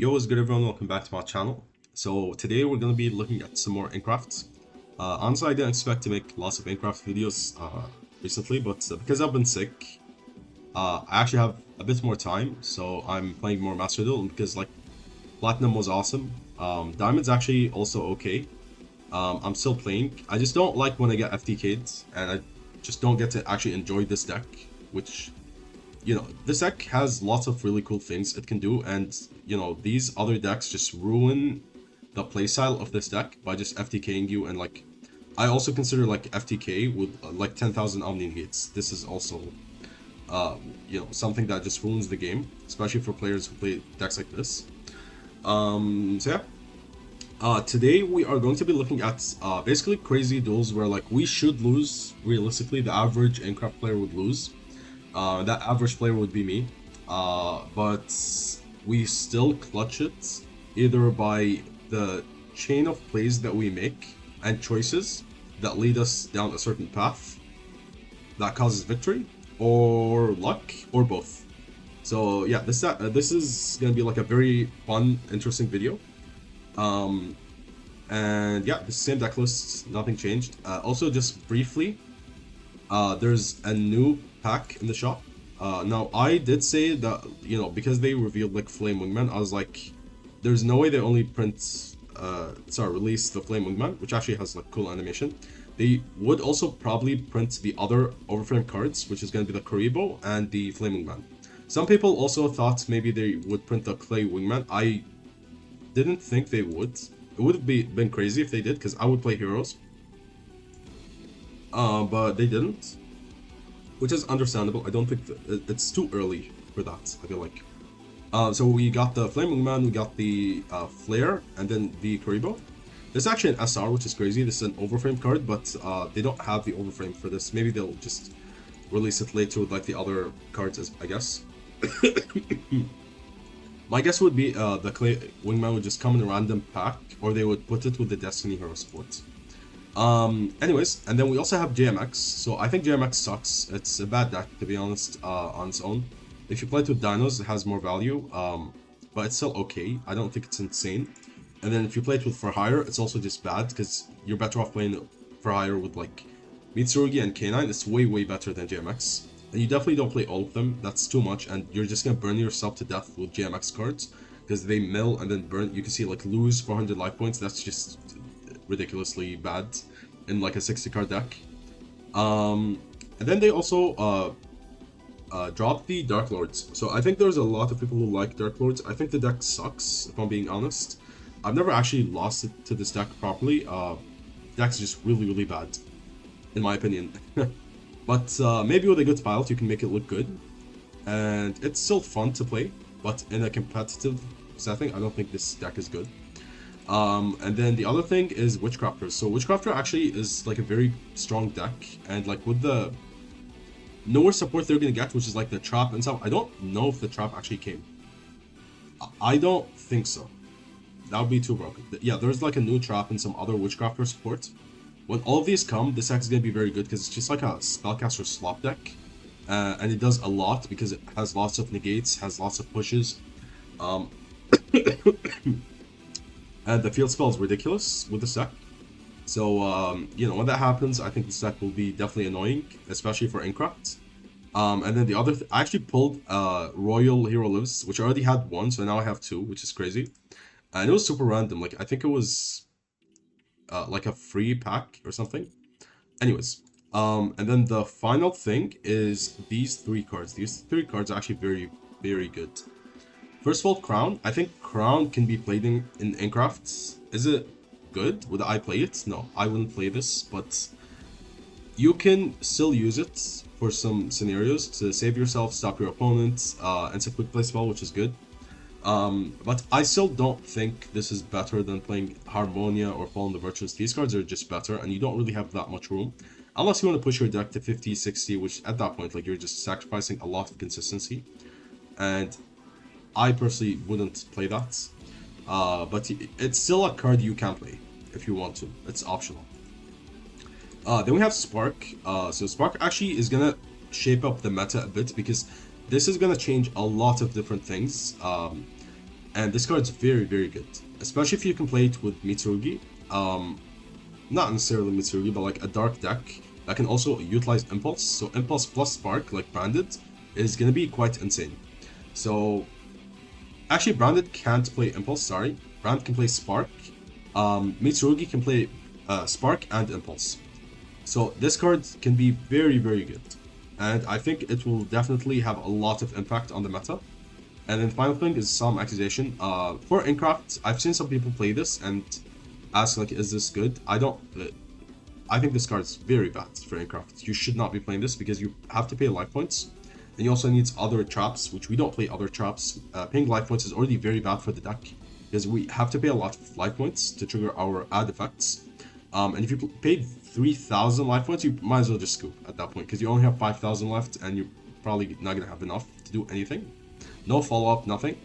Yo, what's good everyone? Welcome back to my channel. So today we're going to be looking at some more Enneacraft. Honestly, I didn't expect to make lots of Enneacraft videos recently, but because I've been sick, I actually have a bit more time, so I'm playing more Master Duel, and because like Platinum was awesome. Diamond's actually also okay. I'm still playing. I just don't like when I get FTK'd, and I just don't get to actually enjoy this deck, which this deck has lots of really cool things it can do, and these other decks just ruin the playstyle of this deck by just FTKing you. And like, I also consider like FTK with like 10,000 Omni hits. This is also something that just ruins the game, especially for players who play decks like this. So yeah. Today we are going to be looking at basically crazy duels where like we should lose. Realistically, the average Enneacraft player would lose. That average player would be me, but we still clutch it either by the chain of plays that we make and choices that lead us down a certain path that causes victory, or luck, or both. So yeah, this is gonna be like a very fun, interesting video. And yeah, the same deck list, nothing changed. Also, just briefly, there's a new pack in the shop. Now, I did say that, because they revealed like Flame Wingman, I was like, there's no way they only release the Flame Wingman, which actually has like cool animation. They would also probably print the other Overframe cards, which is going to be the Karibo and the Flame Wingman. Some people also thought maybe they would print the Clay Wingman. I didn't think they would. It would have been crazy if they did, because I would play Heroes. But they didn't, which is understandable. I don't think it's too early for that, I feel like. So we got the Flaming Man, we got the Flare, and then the Karibo. There's actually an SR, which is crazy. This is an Overframe card, but they don't have the Overframe for this. Maybe they'll just release it later with like the other cards, I guess. My guess would be the Clay Wingman would just come in a random pack, or they would put it with the Destiny Hero support. Anyways, and then we also have JMX. So I think JMX sucks. It's a bad deck, to be honest, on its own. If you play it with Dinos, it has more value, but it's still okay. I don't think it's insane. And then if you play it with For Hire, it's also just bad, because you're better off playing For Hire with like Mitsurugi and K9. It's way, way better than JMX. And you definitely don't play all of them. That's too much, and you're just gonna burn yourself to death with JMX cards, because they mill and then burn. You can see like lose 400 life points. That's just ridiculously bad in like a 60 card deck. And then they also dropped the Darklords. So I think there's a lot of people who like Darklords. I think the deck sucks, if I'm being honest. I've never actually lost it to this deck properly. The deck's just really, really bad, in my opinion. But maybe with a good pilot you can make it look good, and it's still fun to play, but in a competitive setting I don't think this deck is good. And then the other thing is Witchcrafters. So Witchcrafter actually is like a very strong deck, and like with the newer support they're gonna get, which is like the trap and stuff, I don't know if the trap actually came. I don't think so. That would be too broken. Yeah, there's like a new trap and some other Witchcrafter support. When all of these come, this deck is gonna be very good, because it's just like a Spellcaster slop deck, and it does a lot because it has lots of negates, has lots of pushes. And the field spell is ridiculous with this deck. So, when that happens, I think this deck will be definitely annoying, especially for Enneacraft. And then the other I actually pulled Royal Hero Lives, which I already had one, so now I have two, which is crazy. And it was super random. Like, I think it was like a free pack or something. Anyways, and then the final thing is these three cards. These three cards are actually very, very good. First of all, Crown. I think Crown can be played in Enneacraft. Is it good? Would I play it? No, I wouldn't play this, but you can still use it for some scenarios to save yourself, stop your opponent, and it's a quick play spell, which is good. But I still don't think this is better than playing Harmonia or Fallen the Virtuous. These cards are just better, and you don't really have that much room. Unless you want to push your deck to 50, 60, which at that point, like, you're just sacrificing a lot of consistency. And I personally wouldn't play that. But it's still a card you can play if you want to. It's optional. Then we have Spark. So Spark actually is gonna shape up the meta a bit, because this is gonna change a lot of different things. And this card's very, very good. Especially if you can play it with Mitsurugi. Not necessarily Mitsurugi, but like a dark deck that can also utilize Impulse. So Impulse plus Spark, like Branded, is gonna be quite insane. So actually Branded can't play Impulse, sorry. Brand can play Spark. Mitsurugi can play Spark and Impulse. So this card can be very, very good. And I think it will definitely have a lot of impact on the meta. And then the final thing is Solemn Accusation. For Enneacraft, I've seen some people play this and ask like, is this good? I think this card is very bad for Enneacraft. You should not be playing this because you have to pay life points. And you also need other traps, which we don't play other traps. Paying life points is already very bad for the deck because we have to pay a lot of life points to trigger our add effects. And if you paid 3,000 life points, you might as well just scoop at that point because you only have 5,000 left and you're probably not going to have enough to do anything. No follow-up, nothing.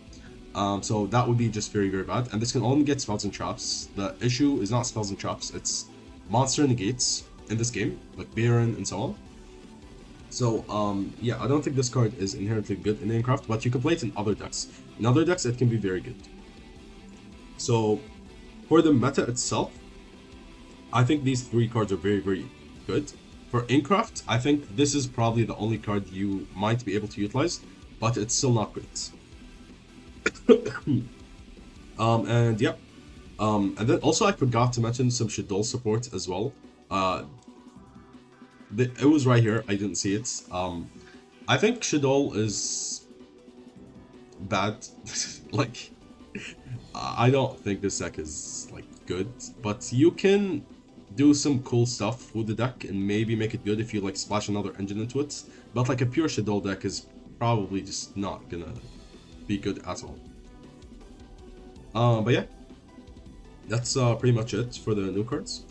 So that would be just very, very bad. And this can only get spells and traps. The issue is not spells and traps, it's monster negates in this game, like Baron and so on. So, yeah, I don't think this card is inherently good in Enneacraft, but you can play it in other decks. In other decks, it can be very good. So, for the meta itself, I think these three cards are very, very good. For Enneacraft, I think this is probably the only card you might be able to utilize, but it's still not great. And yeah. And then also I forgot to mention some Shadow support as well. It was right here, I didn't see it. I think Shadow is bad. Like, I don't think this deck is like good, but you can do some cool stuff with the deck and maybe make it good if you like splash another engine into it. But like a pure Shadow deck is probably just not gonna be good at all. But yeah, that's pretty much it for the new cards.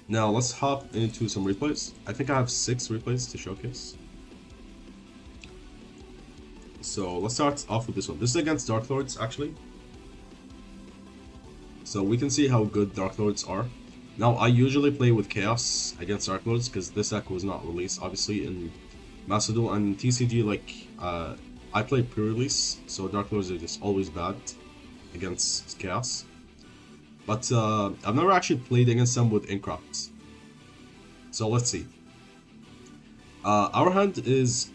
Now let's hop into some replays. I think I have 6 replays to showcase. So let's start off with this one. This is against Darklords actually. So we can see how good Darklords are. Now I usually play with Chaos against Darklords because this deck was not released obviously in Master Duel and TCG. Like I play pre-release, so Darklords are just always bad against Chaos. But I've never actually played against them with Enneacraft. So let's see. Our hand is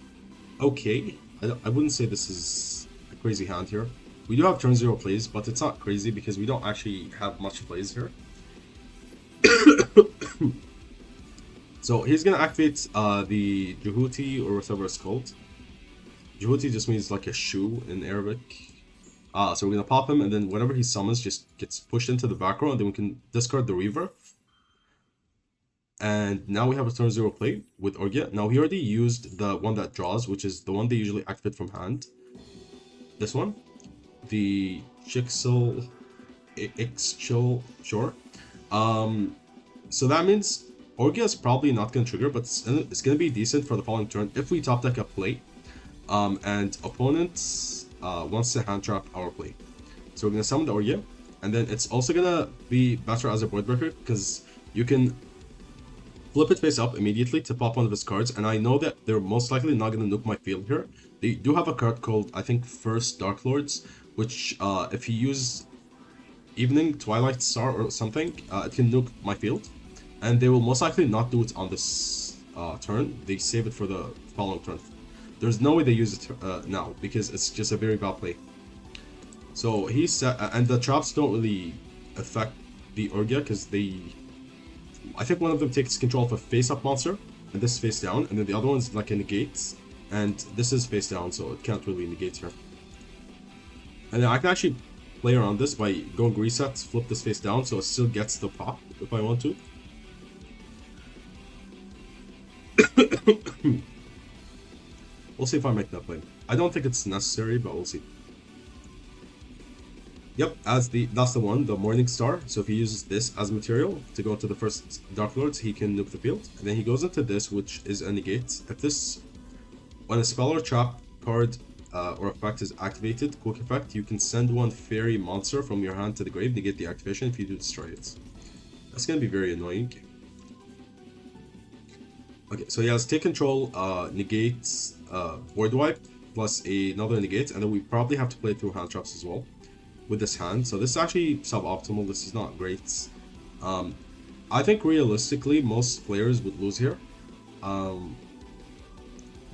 okay. I wouldn't say this is a crazy hand here. We do have turn 0 plays, but it's not crazy because we don't actually have much plays here. So he's gonna activate the Jehuti or whatever it's called. Jehuti just means like a shoe in Arabic. So we're gonna pop him, and then whatever he summons just gets pushed into the back row, and then we can discard the Reaver. And now we have a turn 0 play with Orgia. Now he already used the one that draws, which is the one they usually activate from hand. This one, the Ixchel, sure. So that means Orgia is probably not gonna trigger, but it's gonna be decent for the following turn if we top deck a play, and opponent wants to hand trap our play. So we're gonna summon the Orgia, and then it's also gonna be better as a board breaker because you can flip it face up immediately to pop one of his cards, and I know that they're most likely not gonna nuke my field here. They do have a card called, I think, First Darklords, which if you use Evening, Twilight Star or something, it can nuke my field, and they will most likely not do it on this turn. They save it for the following turn. There's no way they use it now because it's just a very bad play. So he said, and the traps don't really affect the Orgia because I think one of them takes control of a face-up monster, and this is face down, and then the other one's like a negate, and this is face down, so it can't really negate here. And then I can actually play around this by going reset, flip this face down, so it still gets the pop if I want to. We'll see if I make that play. I don't think it's necessary, but we'll see. Yep, that's the one, the Morning Star. So if he uses this as material to go to the first Darklords, he can nuke the field. And then he goes into this, which is a negate. If this, when a spell or trap card or effect is activated, quick effect, you can send one fairy monster from your hand to the grave, negate the activation if you do destroy it. That's gonna be very annoying. Okay, so he has take control, negate, board wipe, plus another negate, and then we probably have to play through hand traps as well with this hand. So this is actually suboptimal. This is not great. I think realistically most players would lose here. But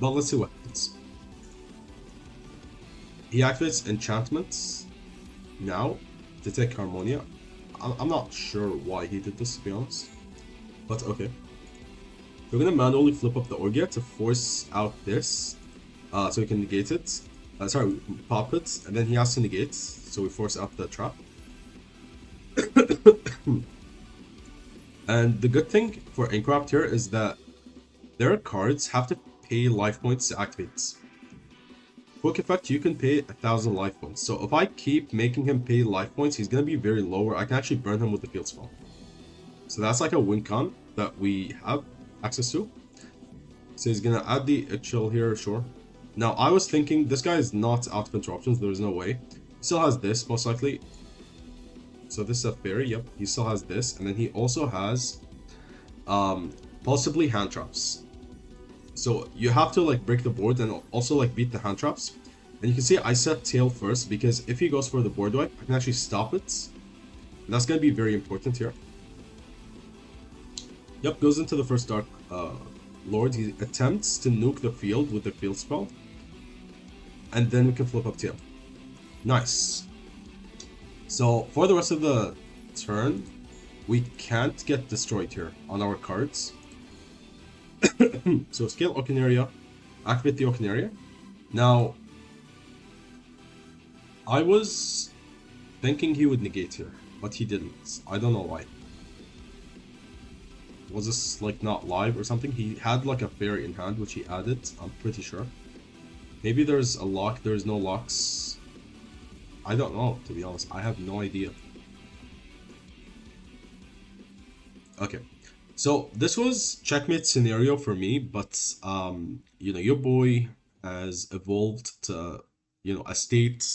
let's see what happens. He activates enchantments now to take Harmonia. I'm not sure why he did this, to be honest. But okay. We're gonna manually flip up the Orgia to force out this. So we can negate it. Sorry, pop it. And then he has to negate. So we force out the trap. And the good thing for Enneacraft here is that their cards have to pay life points to activate. Quick effect, you can pay 1,000 life points. So if I keep making him pay life points, he's going to be very low, where I can actually burn him with the field spell. So that's like a win con that we have access to. So he's going to add the chill here, sure. Now I was thinking, this guy is not out of interruptions, there's no way. He still has this, most likely. So this is a fairy, yep, he still has this. And then he also has possibly hand traps. So you have to like break the board and also like beat the hand traps. And you can see I set tail first because if he goes for the board wipe, I can actually stop it. And that's going to be very important here. Yep, goes into the first Dark Lord. He attempts to nuke the field with the field spell. And then we can flip up tail. Nice. So for the rest of the turn, we can't get destroyed here on our cards. So scale Okinaria, activate the Okinaria. Now, I was thinking he would negate here, but he didn't. I don't know why. Was this like not live or something? He had like a fairy in hand, which he added, I'm pretty sure. Maybe there's a lock, there's no locks. I don't know, to be honest. I have no idea. Okay. So this was checkmate scenario for me, but you know, your boy has evolved to, you know, a state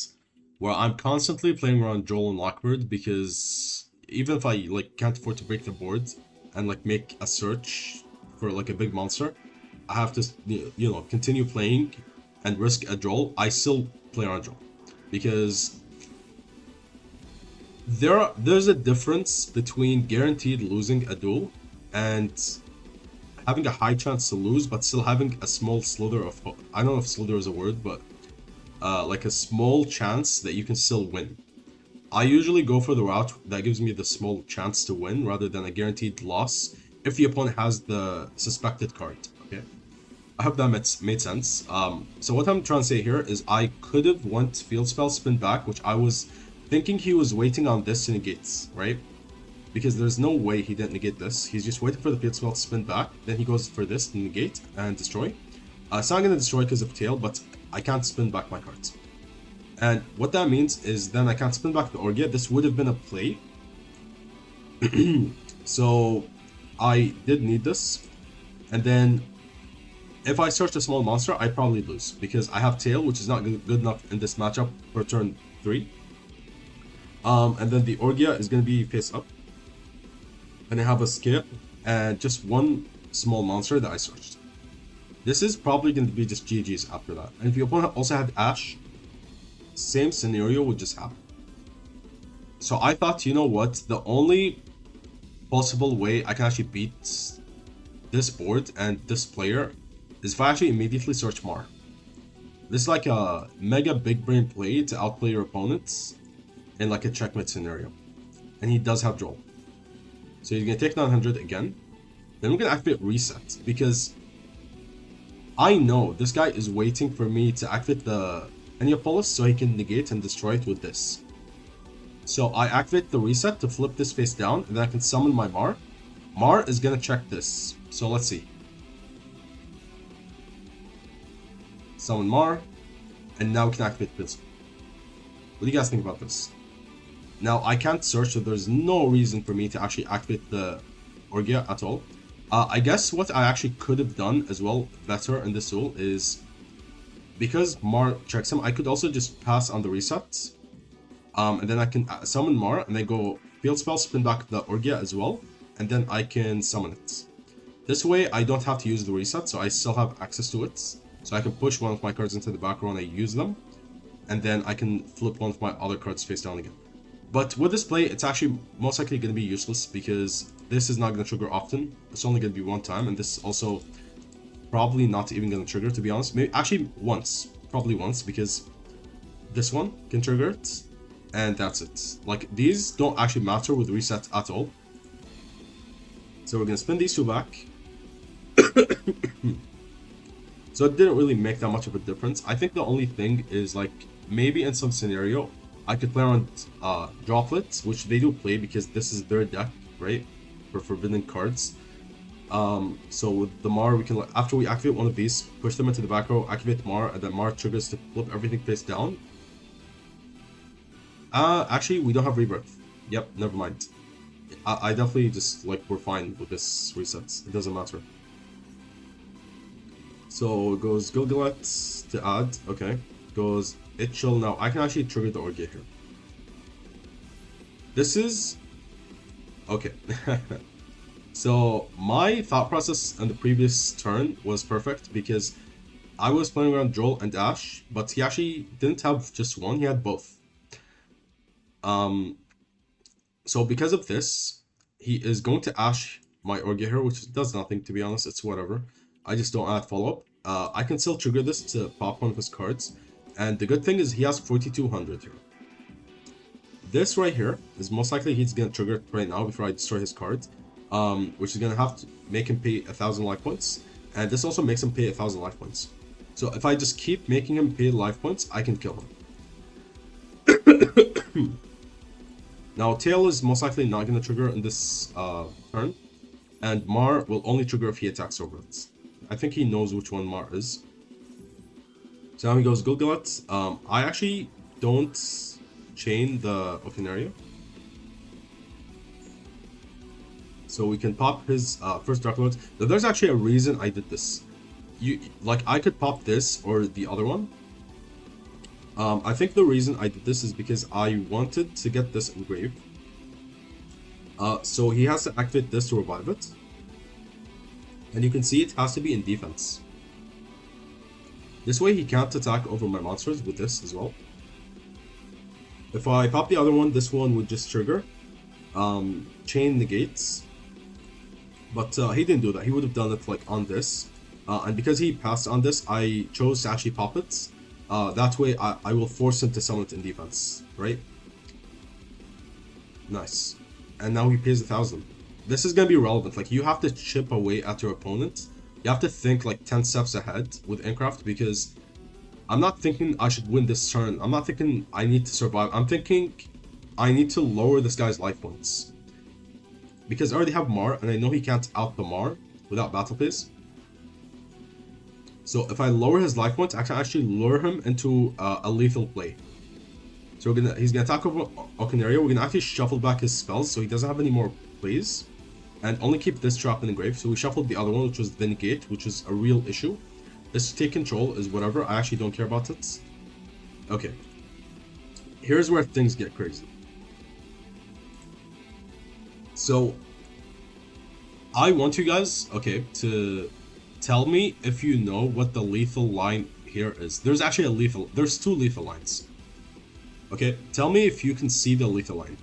where I'm constantly playing around Joel and Lockbird, because even if I like can't afford to break the board and like make a search for like a big monster, I have to, you know, continue playing and risk a Joel. I still play around Joel because there's a difference between guaranteed losing a duel and having a high chance to lose, but still having a small slither of hope. I don't know if slither is a word, but like a small chance that you can still win. I usually go for the route that gives me the small chance to win rather than a guaranteed loss if the opponent has the suspected card. Okay, I hope that made sense. So what I'm trying to say here is I could have went field spell spin back, which I was thinking he was waiting on this to negate, right? Because there's no way he didn't negate this. He's just waiting for the field spell to spin back. Then he goes for this to negate and destroy. It's not going to destroy because of tail, but I can't spin back my cards. And what that means is then I can't spin back the Orgia. This would have been a play. So I did need this. And then if I search a small monster, I probably lose because I have tail, which is not good enough in this matchup for turn 3. And then the Orgia is going to be face up. And I have a skip and just one small monster that I searched. This is probably going to be just GG's after that. And if your opponent also had Ash, same scenario would just happen. So I thought, you know what, the only possible way I can actually beat this board and this player is if I actually immediately search Mar. This is like a mega big brain play to outplay your opponents in like a checkmate scenario. And he does have Joel. So he's going to take 900 again. Then we're going to activate Reset, because I know this guy is waiting for me to activate the Enneapolis so he can negate and destroy it with this. So I activate the Reset to flip this face down, and then I can summon my Mar. Mar is going to check this. So let's see. Summon Mar, and now we can activate this. What do you guys think about this? Now, I can't search, so there's no reason for me to actually activate the Orgia at all. I guess what I actually could have done as well better in this duel is, because Mar checks him, I could also just pass on the reset. And then I can summon Mar, and then go field spell, spin back the Orgia as well, and then I can summon it. This way, I don't have to use the reset, so I still have access to it. So I can push one of my cards into the back row and I use them, and then I can flip one of my other cards face down again. But with this play, it's actually most likely going to be useless because this is not going to trigger often. It's only going to be one time, and this is also probably not even going to trigger, to be honest. Maybe actually once, probably once, because this one can trigger it, and that's it. Like, these don't actually matter with reset at all. So we're going to spin these two back. So it didn't really make that much of a difference. I think the only thing is, like, maybe in some scenario, I could play around droplets, which they do play because this is their deck, right? For forbidden cards. So with the Mar, we can, after we activate one of these, push them into the back row, activate Mar, and then Mar triggers to flip everything face down. Actually, we don't have Rebirth. Yep, never mind. I definitely just, like, we're fine with this resets. It doesn't matter. So it goes Gilgalet to add, okay. Goes Itchel. Now I can actually trigger the Orgia here. This is okay. So my thought process on the previous turn was perfect because I was playing around Joel and Ash, but he actually didn't have just one, he had both. So because of this, he is going to Ash my Orgia here, which does nothing, to be honest. It's whatever. I just don't add follow-up. I can still trigger this to pop one of his cards. And the good thing is he has 4200 here. This right here is most likely he's going to trigger it right now before I destroy his card. Which is going to have to make him pay 1000 life points. And this also makes him pay 1000 life points. So if I just keep making him pay life points, I can kill him. Now Tail is most likely not going to trigger in this turn. And Mar will only trigger if he attacks over it. I think he knows which one Mar is. So now he goes Gilgalet. I actually don't chain the Okinaria. So we can pop his first Darklords. Now there's actually a reason I did this. Like, I could pop this or the other one. I think the reason I did this is because I wanted to get this engraved. So he has to activate this to revive it. And you can see it has to be in defense. This way he can't attack over my monsters with this as well. If I pop the other one, this one would just trigger. Chain negates. But he didn't do that. He would have done it like on this. And because he passed on this, I chose to actually pop it. That way I will force him to summon it in defense, right? Nice. And now he pays 1000. This is going to be relevant. Like, you have to chip away at your opponent. You have to think like 10 steps ahead with Enneacraft, because I'm not thinking I should win this turn. I'm not thinking I need to survive. I'm thinking I need to lower this guy's life points. Because I already have Mar, and I know he can't out the Mar without Battle Pace. So if I lower his life points, I can actually lure him into a lethal play. So he's gonna attack over Okinaria. We're gonna actually shuffle back his spells so he doesn't have any more plays. And only keep this trap in the grave. So we shuffled the other one, which was the negate, which is a real issue. This take control is whatever. I actually don't care about it. Okay. Here's where things get crazy. So I want you guys, okay, to tell me if you know what the lethal line here is. There's actually there's two lethal lines. Okay, tell me if you can see the lethal line.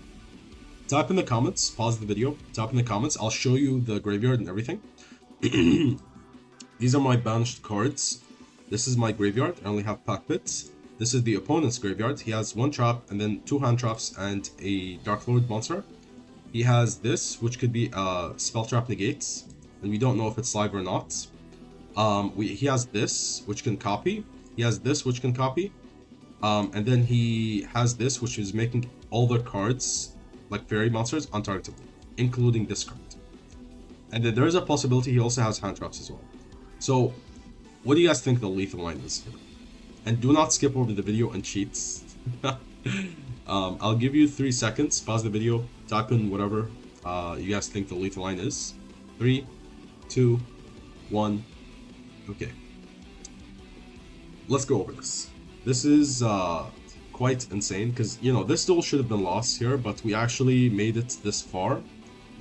Type in the comments, pause the video, type in the comments, I'll show you the graveyard and everything. These are my banished cards. This is my graveyard, I only have pack pits. This is the opponent's graveyard. He has one trap and then 2 hand traps and a Darklord monster. He has this, which could be a spell trap negates, and we don't know if it's live or not. He has this, which can copy. He has this, which can copy. And then he has this, which is making all the cards, like fairy monsters, untargetable, including this card. And then there is a possibility he also has hand traps as well. So, what do you guys think the lethal line is here? And do not skip over the video and cheat. I'll give you 3 seconds, pause the video, type in whatever you guys think the lethal line is. 3, 2, 1, okay. Let's go over this. This is quite insane, because, you know, this duel should have been lost here, but we actually made it this far,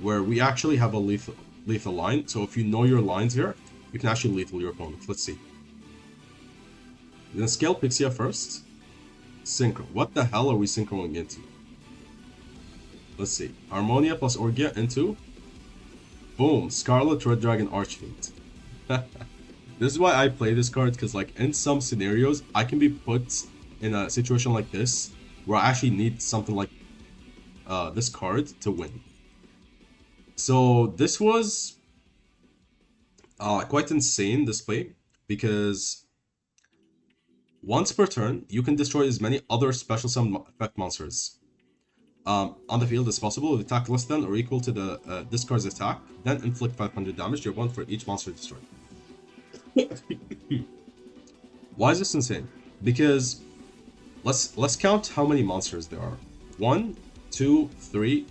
where we actually have a lethal line. So if you know your lines here, you can actually lethal your opponent. Let's see. We're gonna scale Pixia first. Synchro. What the hell are we synchroing into? Let's see. Harmonia plus Orgia into... Boom! Scarlet Red Dragon Archfiend. This is why I play this card, because like in some scenarios, I can be put in a situation like this, where I actually need something like this card to win. So this was quite insane, this play, because once per turn, you can destroy as many other special summon effect monsters on the field as possible with attack less than or equal to the this card's attack, then inflict 500 damage to your opponent for each monster destroyed. Why is this insane? Because let's count how many monsters there are. 1, 2, 3,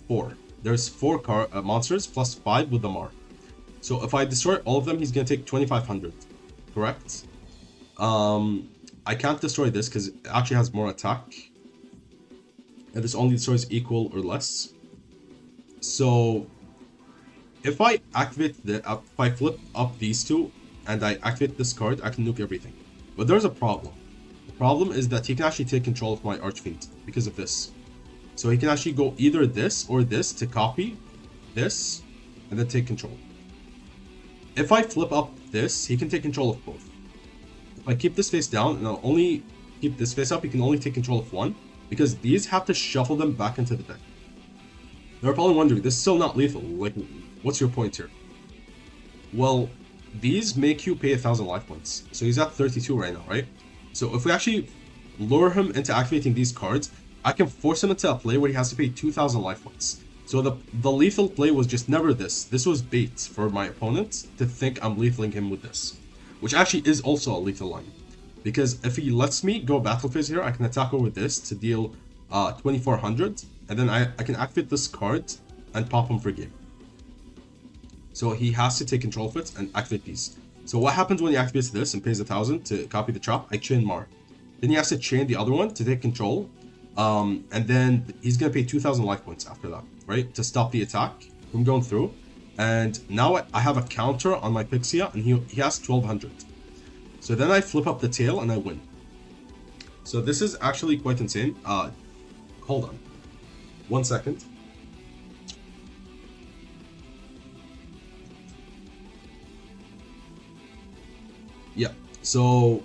4. There's 4 monsters plus 5 with the Mar. So if I destroy all of them, he's gonna take 2500. Correct? I can't destroy this because it actually has more attack. And this only destroys equal or less. So if I activate if I flip up these two and I activate this card, I can nuke everything. But there's a problem. The problem is that he can actually take control of my Archfiend because of this. So he can actually go either this or this to copy this and then take control. If I flip up this, he can take control of both. If I keep this face down and I'll only keep this face up, he can only take control of one, because these have to shuffle them back into the deck. They're probably wondering, this is still not lethal. Like, what's your point here? Well, these make you pay 1000 life points. So he's at 32 right now, right? So if we actually lure him into activating these cards, I can force him into a play where he has to pay 2000 life points. So the lethal play was just never this. This was bait for my opponent to think I'm lethaling him with this. Which actually is also a lethal line. Because if he lets me go battle phase here, I can attack over this to deal 2400. And then I can activate this card and pop him for game. So he has to take control of it and activate these. So what happens when he activates this and pays 1000 to copy the trap? I chain Mar. Then he has to chain the other one to take control. And then he's going to pay 2000 life points after that, right? To stop the attack from going through. And now I have a counter on my Pixia and he has 1200. So then I flip up the tail and I win. So this is actually quite insane. Hold on. 1 second. Yeah, so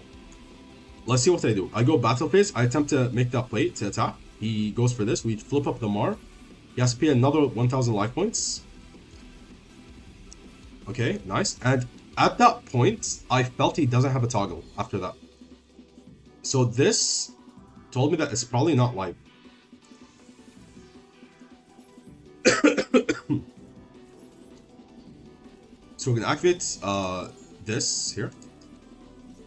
let's see what I do. I go battle phase. I attempt to make that play to attack. He goes for this. We flip up the Mar. He has to pay another 1000 life points. Okay, nice. And at that point, I felt he doesn't have a toggle after that. So this told me that it's probably not live. So we're gonna activate this here.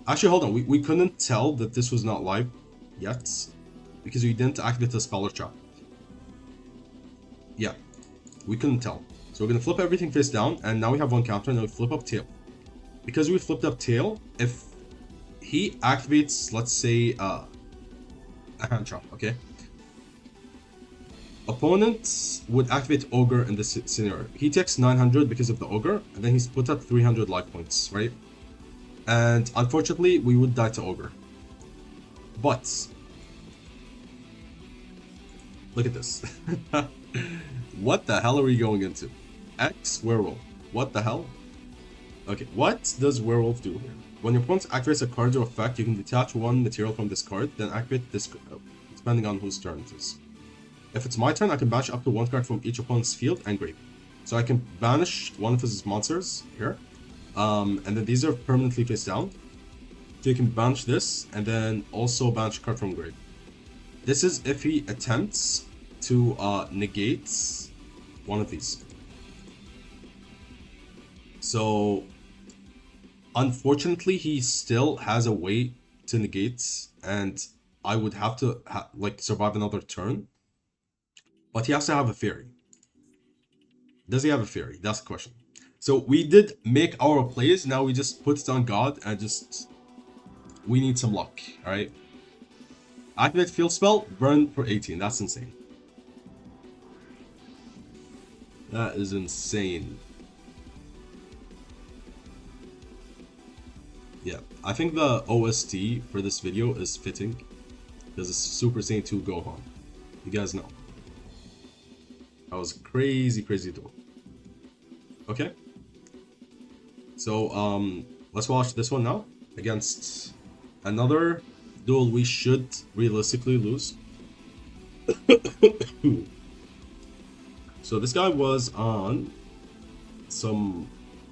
Actually, hold on. We couldn't tell that this was not live yet because we didn't activate the Speller Trap. Yeah, we couldn't tell. So we're gonna flip everything face down, and now we have one counter, and then we flip up tail. Because we flipped up tail, if he activates, let's say, a hand trap, okay? Opponent would activate Ogre in this scenario. He takes 900 because of the Ogre, and then he's put up 300 life points, right? And unfortunately, we would die to Ogre. But look at this. What the hell are we going into? X Werewolf. What the hell? Okay, what does Werewolf do here? When your opponent activates a card or effect, you can detach one material from this card, then activate this depending on whose turn it is. If it's my turn, I can banish up to one card from each opponent's field and grave. So I can banish one of his monsters here. And then these are permanently face down. So you can banish this, and then also banish a card from grave. This is if he attempts to negate one of these. So, unfortunately, he still has a way to negate, and I would have to like survive another turn. But he has to have a fairy. Does he have a fairy? That's the question. So we did make our plays. Now we just put it on God and just we need some luck. All right. Activate field spell. Burn for 18. That's insane. That is insane. Yeah, I think the OST for this video is fitting because it's Super Saiyan 2 Gohan. You guys know. That was crazy, crazy duel. Okay. So, let's watch this one now against another duel we should realistically lose. So this guy was on some...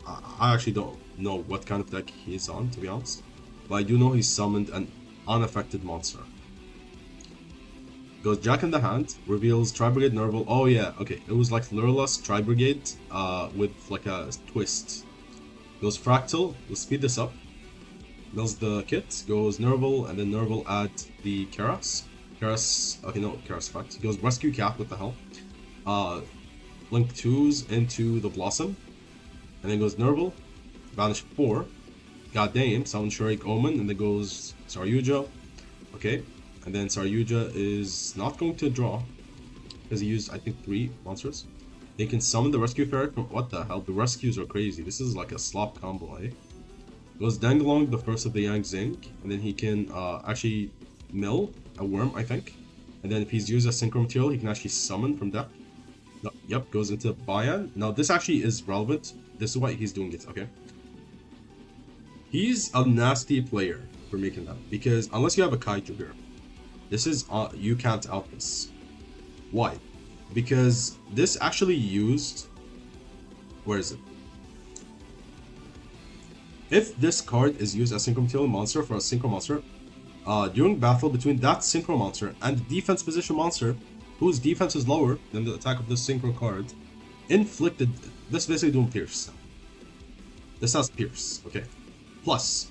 I actually don't know what kind of deck he's on, to be honest. But I do know he summoned an unaffected monster. Goes Jack in the hand, reveals Tri-Brigade Nerval. Oh yeah, okay. It was like Lyrilusc Tri-Brigade with like a twist. Goes Fractal, we'll speed this up. Mills the kit, goes Nerval, and then Nerval add the Keras. Keras, okay, no, Keras fact. Goes Rescue Cat, what the hell. Link 2s into the Blossom. And then goes Nerval, Vanish 4. Goddamn, summon Shurik Omen, and then goes Saryuja. Okay, and then Saryuja is not going to draw, because he used, I think, 3 monsters. They can summon the Rescue Ferret from... What the hell? The rescues are crazy. This is like a slop combo, eh? Goes Dangalong, the first of the Yang Zing, and then he can actually mill a worm, I think. And then if he's used as synchro material, he can actually summon from that. No, yep, goes into Bayan. Now this actually is relevant. This is why he's doing it, okay? He's a nasty player for making that, because unless you have a Kaiju here, this is you can't out this. Why? Because this actually used... Where is it? If this card is used as synchro material monster for a synchro monster, during battle between that synchro monster and the defense position monster, whose defense is lower than the attack of this synchro card, inflicted... This basically doing Pierce. This has Pierce, okay? Plus,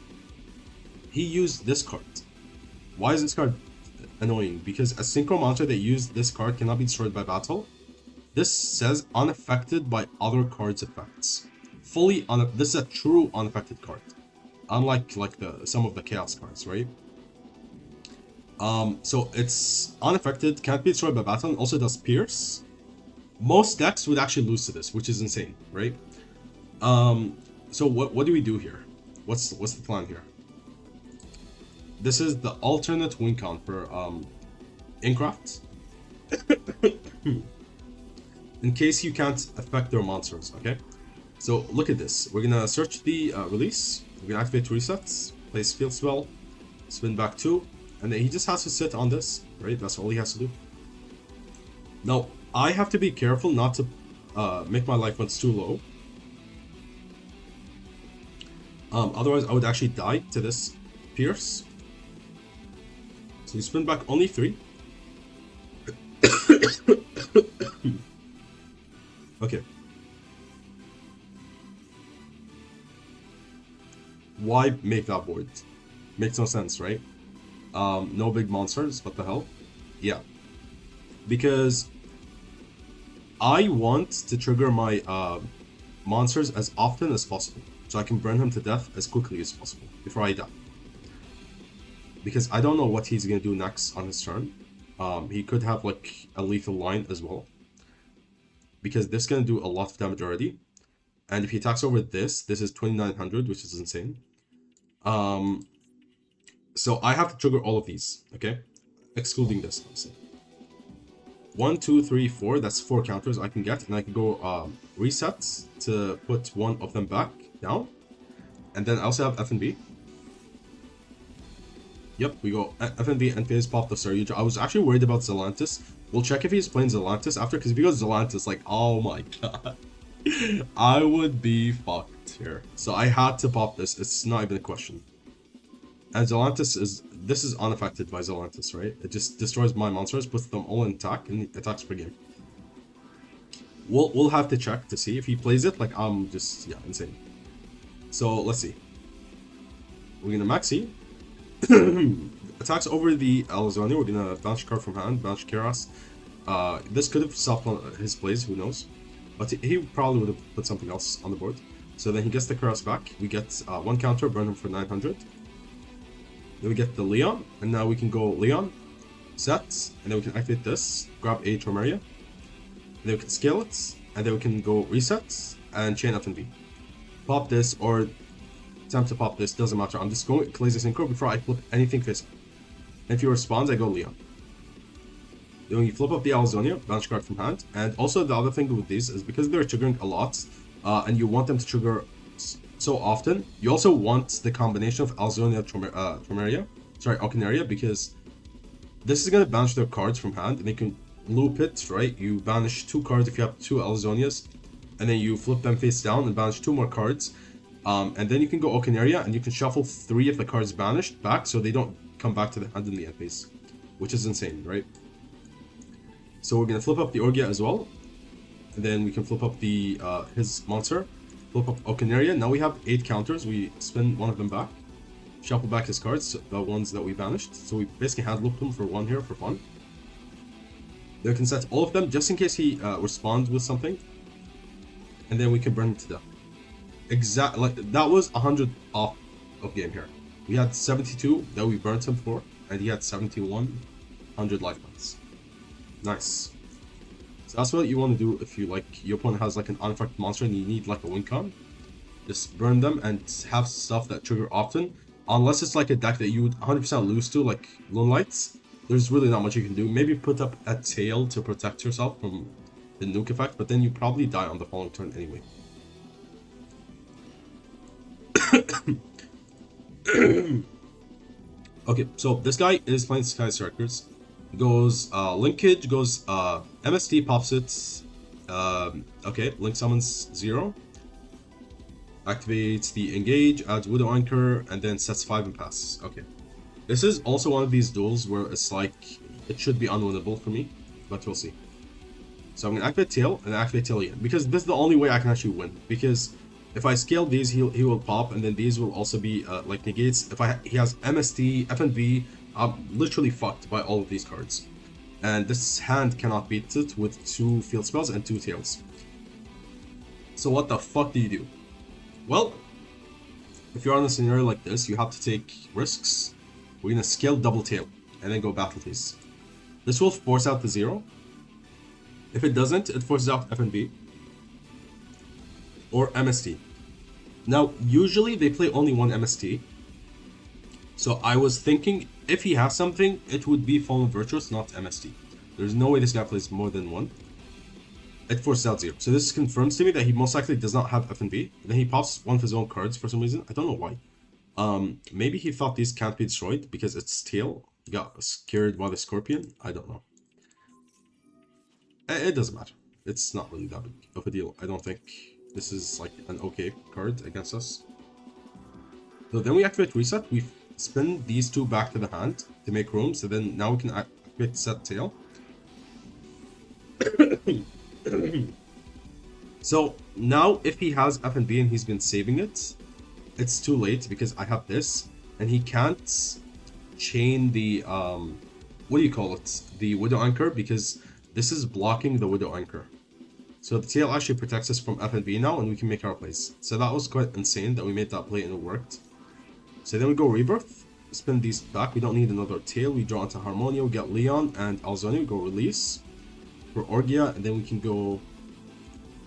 he used this card. Why is this card annoying? Because a synchro monster that used this card cannot be destroyed by battle. This says unaffected by other cards' effects. Fully this is a true unaffected card, unlike like some of the chaos cards, right? So it's unaffected, can't be destroyed by battle, and also does Pierce. Most decks would actually lose to this, which is insane, right? So what do we do here? What's the plan here? This is the alternate win count for Enneacraft. In case you can't affect their monsters, okay? So look at this. We're gonna search the release. We're gonna activate 2 resets, place field spell, spin back 2, and then he just has to sit on this, right? That's all he has to do. Now, I have to be careful not to make my life points too low. Otherwise, I would actually die to this Pierce. So you spin back only 3. Okay. Why make that void? Makes no sense, right? No big monsters, what the hell? Yeah. Because I want to trigger my monsters as often as possible, so I can burn him to death as quickly as possible before I die. Because I don't know what he's gonna do next on his turn. He could have like a lethal line as well, because this is gonna do a lot of damage already. And if he attacks over this is 2900, which is insane. So I have to trigger all of these, okay? Excluding this, obviously. 1, 2, 3, 4, that's 4 counters I can get, and I can go reset to put one of them back down. And then I also have F and B. Yep, we go F and B and phase pop the Saryuja. I was actually worried about Zelantis. We'll check if he's playing Zelantis after, because if he goes Zelantis, like, oh my god. I would be fucked here. So I had to pop this, it's not even a question. And Zelantis this is unaffected by Zelantis, right? It just destroys my monsters, puts them all in attack, and attacks per game. We'll have to check to see if he plays it. Like, I'm just, yeah, insane. So let's see. We're gonna Maxi. Attacks over the Alazani. We're gonna bounce card from hand, bounce Keras. This could have stopped his plays, who knows? But he probably would have put something else on the board. So then he gets the Keras back. We get 1 counter, burn him for 900. Then we get the Leon, and now we can go Leon, set, and then we can activate this, grab a Tormeria, and then we can scale it, and then we can go reset, and chain F and B. Pop this, or attempt to pop this, doesn't matter. I'm just going Lazy Synchro before I flip anything face up. If he responds, I go Leon. Then when you flip up the Alzonia, banish card from hand. And also the other thing with these is because they're triggering a lot, and you want them to trigger so often, you also want the combination of Alzonia Ocenaria, because this is going to banish their cards from hand, and they can loop it, right? You banish 2 cards if you have 2 Alzonias, and then you flip them face down and banish 2 more cards. And then you can go Ocenaria, and you can shuffle 3 of the cards banished back, so they don't come back to the hand in the end phase, which is insane, right? So we're gonna flip up the Orgia as well, and then we can flip up the his monster, flip up Ocenaria. Now we have 8 counters. We spin one of them back, shuffle back his cards, the ones that we banished. So we basically hand loop them for 1 here for fun. Then we can set all of them just in case he responds with something, and then we can burn him to death. Like that was 100 off of game here. We had 72 that we burnt him for, and he had 7100 life points. Nice. So that's what you want to do if you like your opponent has like an unaffected monster and you need like a win con. Just burn them and have stuff that trigger often. Unless it's like a deck that you would 100% lose to, like Moonlights, there's really not much you can do. Maybe put up a tail to protect yourself from the nuke effect, but then you probably die on the following turn anyway. Okay, so this guy is playing Sky Strikers. Goes linkage, goes MST, pops it. Okay, link summons 0. Activates the engage, adds Widow Anchor, and then sets 5 and passes. Okay. This is also one of these duels where it's like it should be unwinnable for me, but we'll see. So I'm gonna activate Tail and activate Tail again, because this is the only way I can actually win. Because if I scale these, he will pop, and then these will also be like negates. If he has MST, FNV, I'm literally fucked by all of these cards. And this hand cannot beat it with 2 field spells and 2 tails. So what the fuck do you do? Well, if you're on a scenario like this, you have to take risks. We're gonna scale double tail and then go battle phase. This will force out the 0. If it doesn't, it forces out FNB or MST. Now, usually they play only 1 MST. So I was thinking if he has something, it would be Fallen Virtuous, not MST. There's no way this guy plays more than 1. It forces out 0. So this confirms to me that he most likely does not have FNB. Then he pops one of his own cards for some reason. I don't know why. Maybe he thought these can't be destroyed because it's tail. He got scared by the Scorpion. I don't know. It doesn't matter. It's not really that big of a deal. I don't think this is like an okay card against us. So then we activate Reset. We spin these 2 back to the hand to make room. So then now we can activate Set Tail. So now if he has FNB and he's been saving it, it's too late because I have this and he can't chain the what do you call it, the Widow Anchor, because this is blocking the Widow Anchor. So the tail actually protects us from FNB now and we can make our plays. So that was quite insane that we made that play and it worked. So then we go Rebirth, spin these back. We don't need another tail. We draw into Harmonia, we get Leon and Alzonia. We go Release for Orgia, and then we can go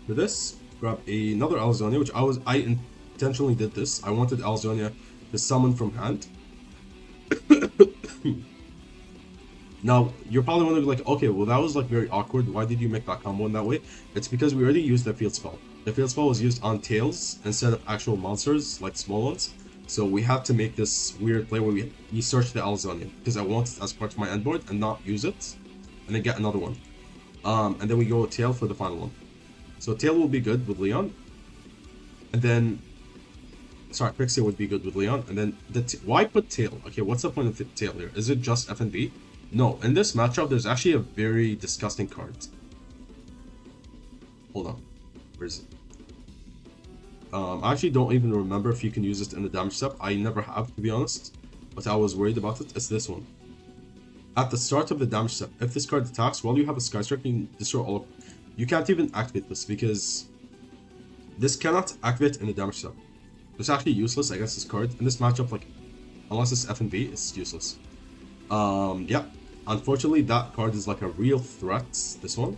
for this, grab another Alzonia, which I intentionally did this. I wanted Alzonia to summon from hand. Now, you're probably wondering like, okay, well that was like very awkward. Why did you make that combo in that way? It's because we already used the field spell. The field spell was used on tails instead of actual monsters, like small ones. So we had to make this weird play where we search the Alzonia, because I want it as part of my end board and not use it, and then get another one. And then we go tail for the final one. So tail will be good with Leon. And then, sorry, Pixie would be good with Leon. And then, why put tail? Okay, what's the point of tail here? Is it just FNB? No, in this matchup, there's actually a very disgusting card. Hold on. Where is it? I actually don't even remember if you can use it in the damage step. I never have, to be honest. But I was worried about it. It's this one. At the start of the damage step, if this card attacks while you have a Sky Strike, you can destroy all of... You can't even activate this because this cannot activate in the damage step. It's actually useless against this card. In this matchup, like, unless it's FNB, it's useless. Yeah. Unfortunately, that card is like a real threat, this one.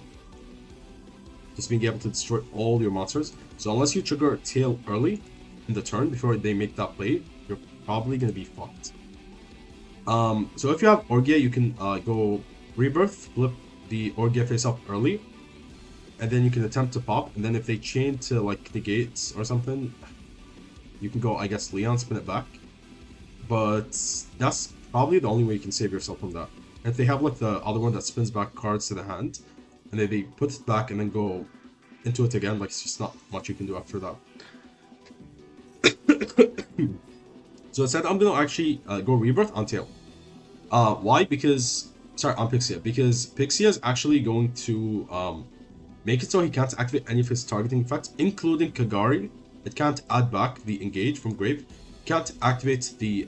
Just being able to destroy all your monsters. So unless you trigger Tail early, in the turn before they make that play, you're probably gonna be fucked. So if you have Orgia, you can go Rebirth, flip the Orgia face up early, and then you can attempt to pop, and then if they chain to like negates or something, you can go, I guess, Leon, spin it back. But that's probably the only way you can save yourself from that. And if they have like the other one that spins back cards to the hand, and then they put it back and then go into it again, like it's just not much you can do after that. So instead, I'm gonna actually go Rebirth on Tail. Why? Because, sorry, on Pixia. Because Pixia is actually going to make it so he can't activate any of his targeting effects, including Kagari. It can't add back the engage from Grave. Can't activate the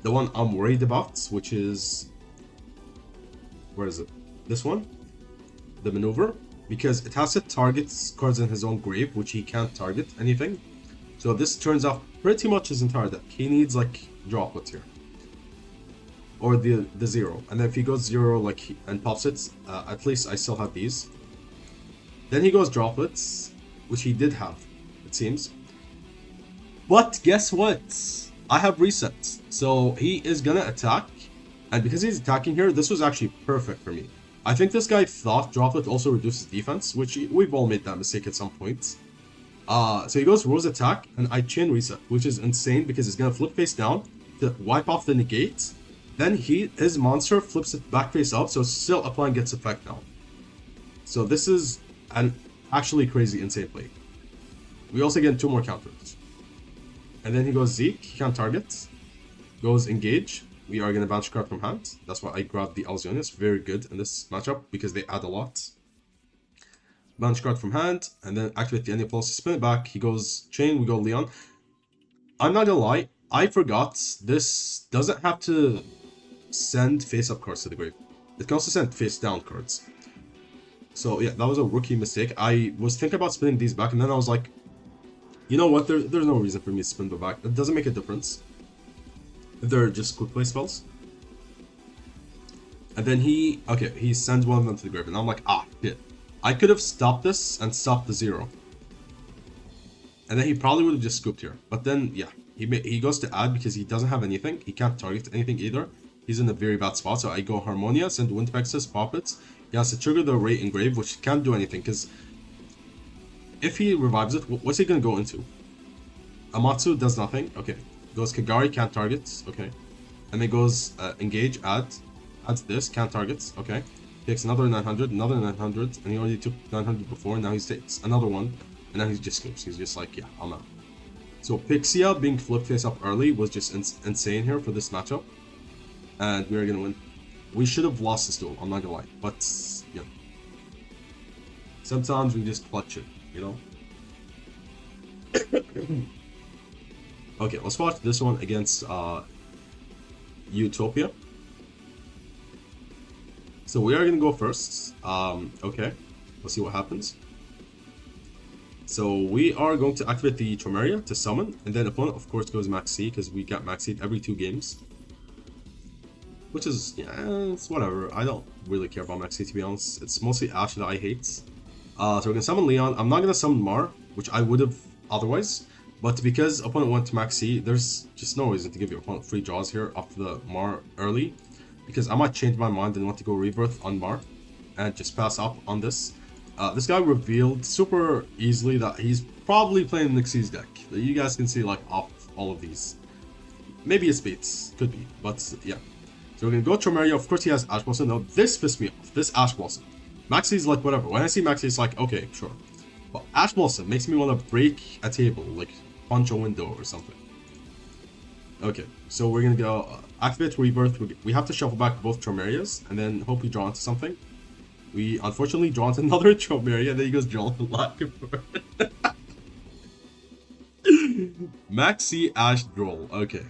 one I'm worried about, which is, where is it? This one, the maneuver, because it has to target cards in his own grave, which he can't target anything. So this turns off pretty much his entire deck. He needs like droplets here, or the 0, and then if he goes 0 like and pops it, at least I still have these. Then he goes droplets, which he did have, it seems. But guess what? I have reset. So he is gonna attack. And because he's attacking here, this was actually perfect for me. I think this guy thought droplet also reduces defense, which we've all made that mistake at some point. So he goes Rose attack, and I chain reset, which is insane because he's gonna flip face down to wipe off the negate. Then his monster flips it back face up, so it's still applying gets effect now. So this is an actually crazy insane play. We also get 2 more counters. And then he goes Zeke, he can't target. Goes engage. We are going to bounce card from hand. That's why I grabbed the Alzionius. Very good in this matchup because they add a lot. Bounce card from hand. And then activate the Enneacraft, spin it back. He goes chain, we go Leon. I'm not going to lie. I forgot this doesn't have to send face up cards to the grave. It can also send face down cards. So yeah, that was a rookie mistake. I was thinking about spinning these back, and then I was like, you know what, there's no reason for me to spin them back. It doesn't make a difference if they're just quick play spells. And then he sends one of them to the grave, and I'm like, shit. I could have stopped this and stopped the 0. And then he probably would have just scooped here. But then, yeah, he goes to add because he doesn't have anything. He can't target anything either. He's in a very bad spot, so I go Harmonia, send Windpexus, pop it. He has to trigger the Ray Engrave, which can't do anything, because if he revives it, what's he going to go into? Amatsu does nothing. Okay. Goes Kagari, can't target. Okay. And then goes Engage, adds this, can't target. Okay. Takes another 900, another 900, and he already took 900 before, and now he takes another one, and now he just scoops. He's just like, yeah, I'm out. So Pixia being flip face up early was just insane here for this matchup, and we are going to win. We should have lost this duel, I'm not gonna lie, but yeah. Sometimes we just clutch it, you know? Okay, let's watch this one against Utopia. So we are gonna go first. Okay, let's see what happens. So we are going to activate the Tromeria to summon, and then opponent of course goes Max C, because we got Max C every 2 games. Which is, yeah, it's whatever. I don't really care about Maxi, to be honest. It's mostly Ash that I hate. So we're going to summon Leon. I'm not going to summon Mar, which I would have otherwise. But because opponent went to Maxi, there's just no reason to give your opponent free draws here after the Mar early. Because I might change my mind and want to go Rebirth on Mar and just pass up on this. This guy revealed super easily that he's probably playing Nixi's deck. You guys can see like off all of these. Maybe it's Bates, could be, but yeah. So we're gonna go Tromeria. Of course he has Ash Blossom. Now this pissed me off. This Ash Blossom. Maxi's like whatever. When I see Maxi, it's like okay, sure. But Ash Blossom makes me want to break a table, like punch a window or something. Okay, so we're gonna go activate Rebirth. We have to shuffle back both Tromerias and then hope we draw into something. We unfortunately draw into another Tromeria. Then he goes draw the Lackey. Maxi Ash Droll. Okay.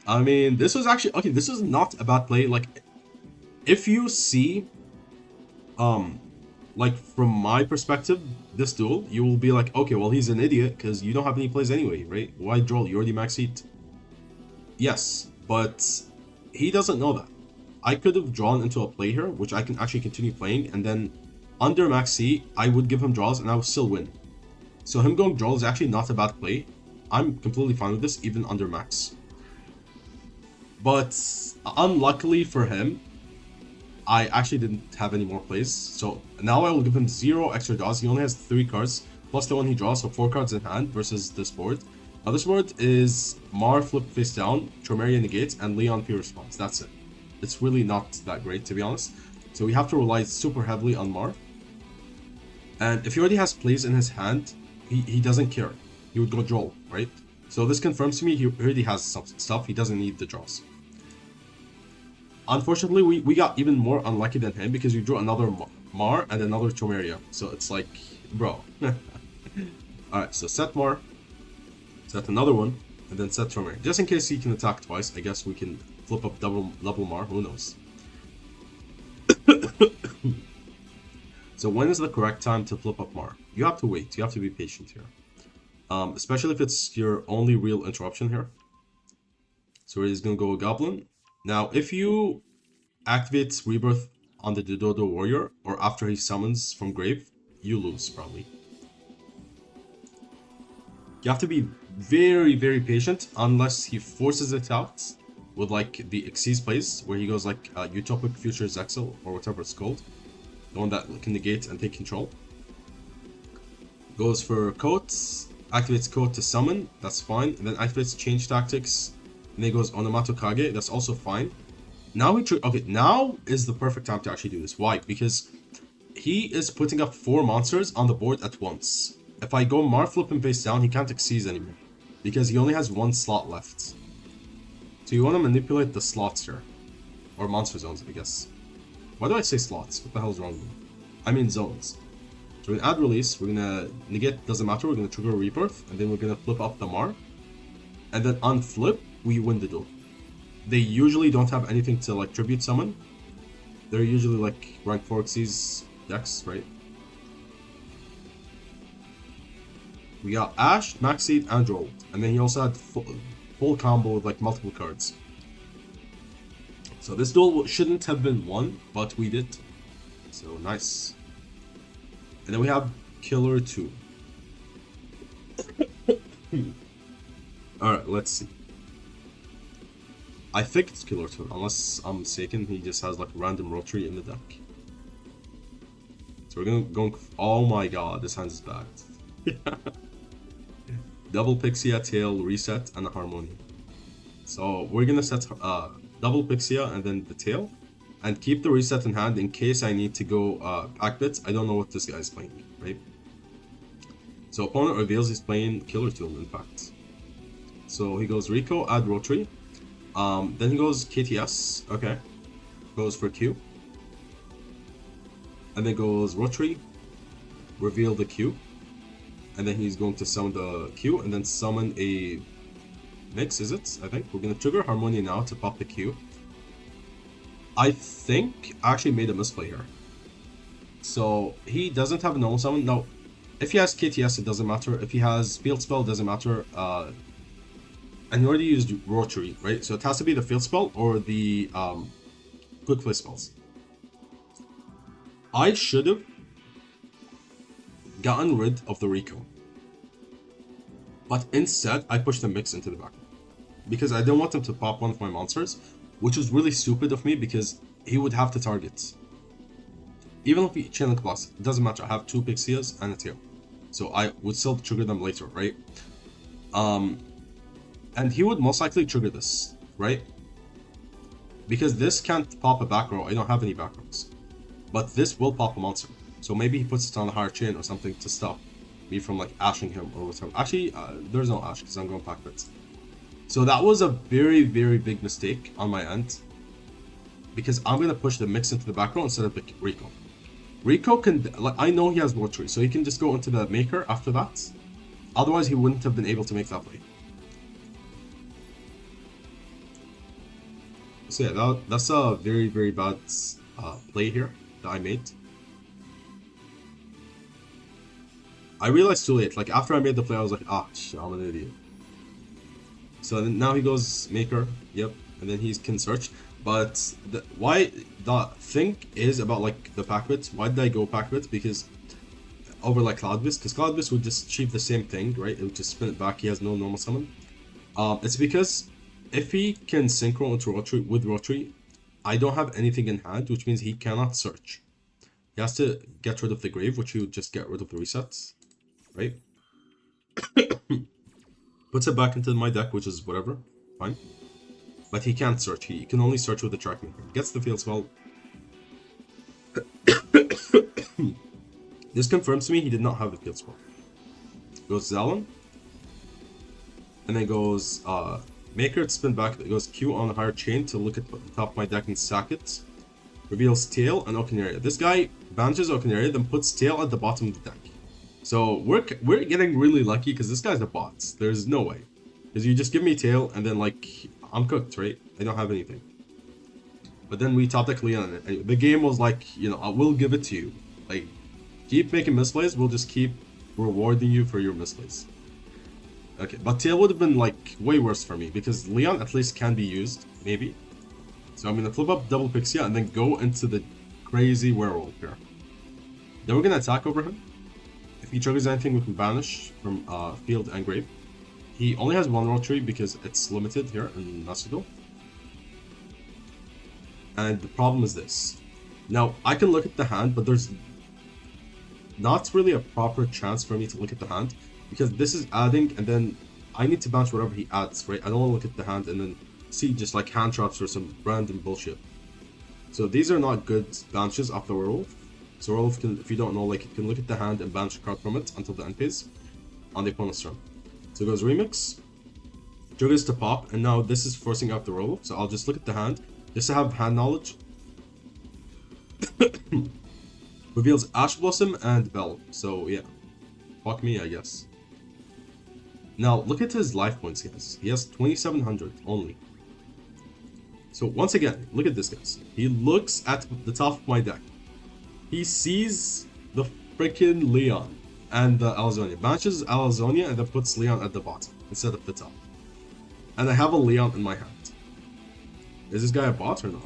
I mean, this was actually okay. This is not a bad play. Like, if you see, like from my perspective, this duel, you will be like, okay, well he's an idiot because you don't have any plays anyway, right? Why draw? You already max heat. Yes, but he doesn't know that. I could have drawn into a play here, which I can actually continue playing, and then under max C, I would give him draws and I would still win. So him going draw is actually not a bad play. I'm completely fine with this, even under max. But unluckily for him, I actually didn't have any more plays. So now I will give him 0 extra draws. He only has 3 cards, plus the one he draws, so 4 cards in hand versus this board. Now this board is Mar flip face down, Tromeria negates, and Leon P response. That's it. It's really not that great, to be honest. So we have to rely super heavily on Mar. And if he already has plays in his hand, he doesn't care. He would go draw, right? So this confirms to me he already has some stuff. He doesn't need the draws. Unfortunately, we got even more unlucky than him because we drew another Mar and another Tromeria. So it's like, bro. Alright, so set Mar, set another one, and then set Tromeria. Just in case he can attack twice, I guess we can flip up double Mar, who knows. So when is the correct time to flip up Mar? You have to wait, you have to be patient here. Especially if it's your only real interruption here. So he's gonna go a Goblin. Now, if you activate Rebirth on the Dodo Warrior, or after he summons from grave, you lose, probably. You have to be very, very patient, unless he forces it out with, like, the Xyz plays, where he goes, like, Utopic Futures Exile, or whatever it's called. The one that can negate and take control. Goes for Coat, activates Coat to summon, that's fine, and then activates Change Tactics. And then he goes Onomato-Kage, that's also fine. Now okay, now is the perfect time to actually do this. Why? Because he is putting up 4 monsters on the board at once. If I go Mar flip him face down, he can't Xyz anymore. Because he only has 1 slot left. So you want to manipulate the slots here. Or monster zones, I guess. Why do I say slots? What the hell is wrong with me? I mean zones. So we're gonna add release, we're gonna negate, doesn't matter, we're gonna trigger a rebirth, and then we're gonna flip up the Mar. And then on flip, we win the duel. They usually don't have anything to like tribute summon. They're usually like rank 4 Xyz decks, right? We got Ash, Maxseed, and Droll. And then he also had full combo with like multiple cards. So this duel shouldn't have been won, but we did. So nice. And then we have Kewl Tune. Alright, let's see. I think it's Kewl Tune, unless I'm mistaken. He just has like random rotary in the deck. So we're going. Oh my god, this hand is bad. Double Pixia, Tail, Reset, and a Harmony. So we're gonna set double Pixia and then the Tail, and keep the Reset in hand in case I need to go pack bits. I don't know what this guy's playing, right? So opponent reveals he's playing Kewl Tune, in fact. So he goes Rico, add Rotary. Then he goes KTS, okay. Goes for Q. And then goes Rotary, reveal the Q. And then he's going to summon the Q and then summon a Mix, is it? I think. We're going to trigger Harmonia now to pop the Q. I think I actually made a misplay here. So he doesn't have a normal summon. Now, if he has KTS, it doesn't matter. If he has Field Spell, it doesn't matter. And he already used Rotary, right? So it has to be the Field Spell or the Quick Play spells. I should have gotten rid of the Rico. But instead, I pushed the Mix into the back. Because I didn't want him to pop one of my monsters, which was really stupid of me because he would have to target. Even if he Chainlink Plus, it doesn't matter. I have 2 Pixias and a Tail. So I would still trigger them later, right? And he would most likely trigger this, right? Because this can't pop a back row. I don't have any back rows. But this will pop a monster. So maybe he puts it on a higher chain or something to stop me from like ashing him or whatever. Actually, there's no ash because I'm going pack bits. So that was a very, very big mistake on my end. Because I'm going to push the Mix into the back row instead of Rico. Rico can, like, I know he has Rotary, so he can just go into the Maker after that. Otherwise, he wouldn't have been able to make that play. So yeah, that's a very, very bad play here that I made. I realized too late, like after I made the play, I was like, ah, shit, I'm an idiot. So then now he goes Maker, yep, and then he can search. But why the thing is about like the pack bits, why did I go pack bits? Because over like Cloudbeast, because Cloudbeast would just achieve the same thing, right? It would just spin it back. He has no normal summon. It's because if he can synchro into Rotary with Rotary, I don't have anything in hand, which means he cannot search. He has to get rid of the grave, which he would just get rid of the resets, right? Puts it back into my deck, which is whatever, fine. But he can't search. He can only search with the tracking. Gets the field spell. This confirms to me he did not have the field spell. Goes Zalon. And then goes Maker to spin back. It goes Q on a higher chain to look at the top of my deck and sack it. Reveals Tail and Okinaria. This guy banishes Okinaria, then puts Tail at the bottom of the deck. So we're getting really lucky because this guy's a bot. There's no way. Because you just give me Tail and then like I'm cooked, right? I don't have anything. But then we top deck Leon. And the game was like, you know, I will give it to you. Like, keep making misplays, we'll just keep rewarding you for your misplays. Okay, but Tail would have been like way worse for me because Leon at least can be used, maybe. So I'm gonna flip up double Pixia and then go into the crazy werewolf here. Then we're gonna attack over him. If he triggers anything, we can banish from field and grave. He only has one Rotary because it's limited here in Nasudo. And the problem is this. Now, I can look at the hand, but there's not really a proper chance for me to look at the hand because this is adding and then I need to bounce whatever he adds, right? I don't want to look at the hand and then see just like hand traps or some random bullshit. So these are not good bounces off the werewolf. So werewolf can, if you don't know, like it can look at the hand and bounce a card from it until the end phase on the opponent's turn. So it goes Remix, triggers to pop, and now this is forcing out the werewolf. So I'll just look at the hand just to have hand knowledge. Reveals Ash Blossom and Bell. So yeah, fuck me, I guess. Now look at his life points he has. He has 2,700 only. So once again, look at this, guys. He looks at the top of my deck. He sees the freaking Leon and the Alazonia. Banishes Alazonia and then puts Leon at the bottom instead of the top. And I have a Leon in my hand. Is this guy a bot or not?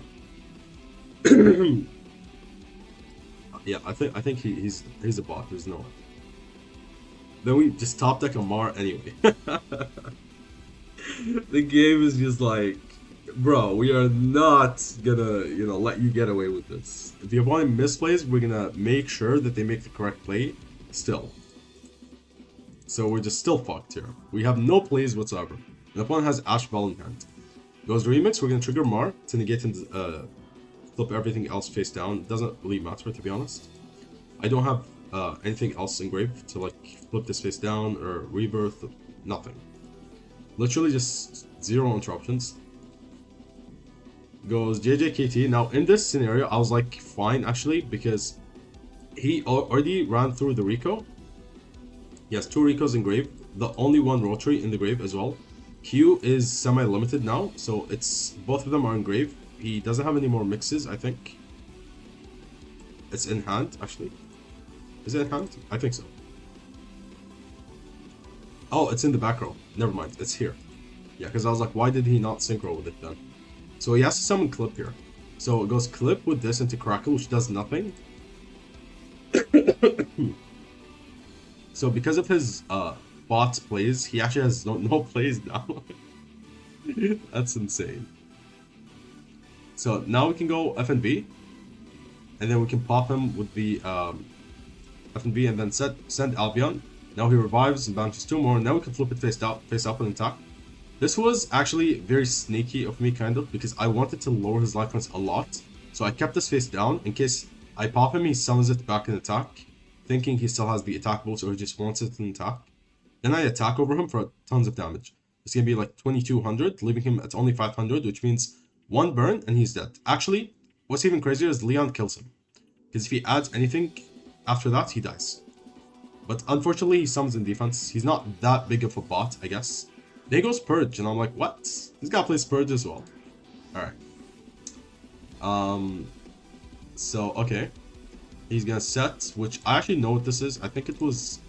Yeah, I think he's a bot. There's no way. Then we just top deck Amar anyway. The game is just like, bro, we are not gonna, you know, let you get away with this. If the opponent misplays, we're gonna make sure that they make the correct play still. So we're just still fucked here. We have no plays whatsoever. The opponent has Ash Bell in hand. Goes Remix, we're gonna trigger Mar to negate and flip everything else face down. It doesn't really matter, to be honest. I don't have anything else engraved to like flip this face down or rebirth, nothing. Literally just zero interruptions. Goes JJKT. Now in this scenario, I was like fine actually because he already ran through the Rico. He has 2 Ricos in grave, the only one Rotary in the grave as well. Q is semi-limited now, so it's both of them are in grave. He doesn't have any more mixes, I think. It's in hand, actually. Is it in hand? I think so. Oh, it's in the back row. Never mind, it's here. Yeah, because I was like, why did he not synchro with it then? So he has to summon Clip here. So it goes Clip with this into Crackle, which does nothing. So because of his bot plays, he actually has no plays now. That's insane. So now we can go FNB, and then we can pop him with the FNB and then send Albion. Now he revives and bounces 2 more, and now we can flip it face up and attack. This was actually very sneaky of me, kind of, because I wanted to lower his life points a lot. So I kept this face down in case I pop him, he summons it back in attack, thinking he still has the attack boost or he just wants it in attack. Then I attack over him for tons of damage. It's gonna be like 2200, leaving him at only 500, which means 1 burn and he's dead. Actually, what's even crazier is Leon kills him. Because if he adds anything after that, he dies. But unfortunately, he summons in defense. He's not that big of a bot, I guess. Then he goes Purge, and I'm like, what? This guy plays Purge as well. Alright. So, okay. He's gonna set, which I actually know what this is. I think it was